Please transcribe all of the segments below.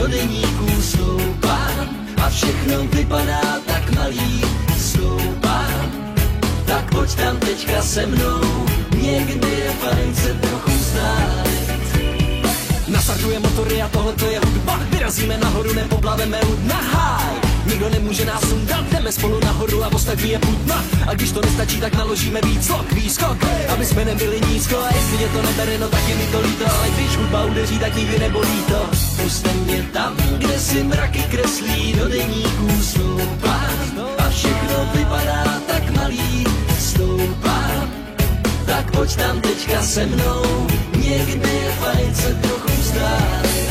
do deníků stoupám a všechno vypadá tak malý. Stoupám, tak pojď tam teďka se mnou, někdy je fajn se trochu vzdálit. Nastartuje motory a tohle to je hudba, vyrazíme nahoru, nepoplaveme na háj. Nikdo nemůže nás sundat, jdeme spolu nahoru a ostatní je putna. A když to nestačí, tak naložíme víc slok, výskok, aby jsme nebyli nízko. A jestli mě to nebere, no tak je mi to líto, ale když hudba udeří, tak nikdy nebolí to. Puste mě tam, kde si mraky kreslí, do deníků stoupám a všechno vypadá tak malý. Stoupám, tak pojď tam teďka se mnou, někdy je fajn se trochu vzdálit.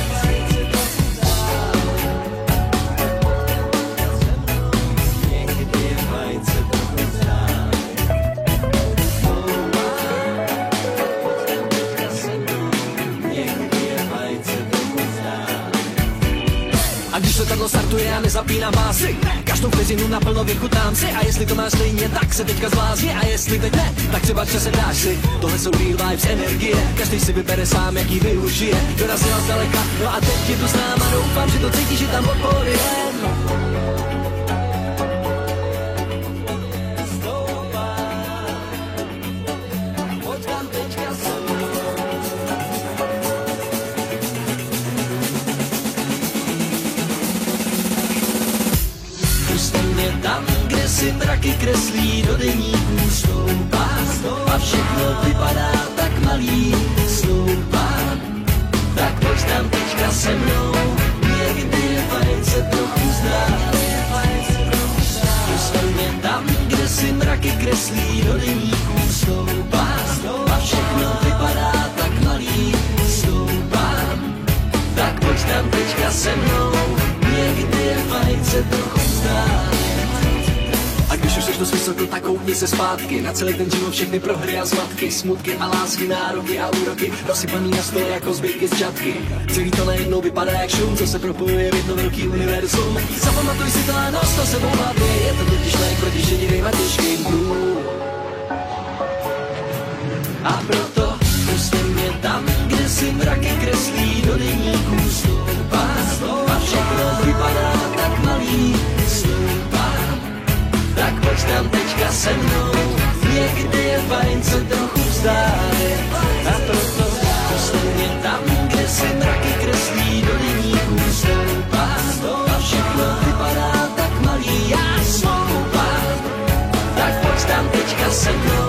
A když letadlo startuje a nezapínám básy, každou vteřinu naplno vychutám si. A jestli to máš stejně, tak se teďka zblázni. A jestli teď ne, tak třeba časem dáš si. Tohle jsou real vibes, energie, každý si vybere sám, jaký využije. Dorazila zdaleka, no a teď je tu s náma, doufám, že to cítíš, že tam odpovědem. Tam, kde si mraky kreslí, do deníků stoupám a všechno vypadá tak malý. Stoupám, tak pojď tam teďka se mnou, někdy je fajn se trochu vzdálit. Puste mě tam, kde si mraky kreslí, do deníků stoupám a všechno vypadá tak malý. Stoupám, tak pojď tam teďka se mnou, někdy je fajn se trochu vzdálit. A když už jsi dost vysoko, tak koukni se zpátky na celý ten život, všechny prohry a zmatky, smutky a lásky, nároky a úroky, rozsypaný na stole jako zbytky z čatky. Celý to najednou vypadá jak šum, co se propojuje v jedno velký univerzum. Zapamatuj si to a nos to sebou hlavě, je to totiž lék proti šedivým a těžkým dnům. A proto puste mě tam, kde si mraky kreslí, do deníků stoupám a všechno vypadá tak malý. Tak pojď tam teďka se mnou, někdy je fajn se trochu vzdálit. A proto puste mě tam, kde si mraky kreslí, do deníků stoupám a všechno vypadá tak malý. Já stoupám, tak pojď tam teďka se mnou.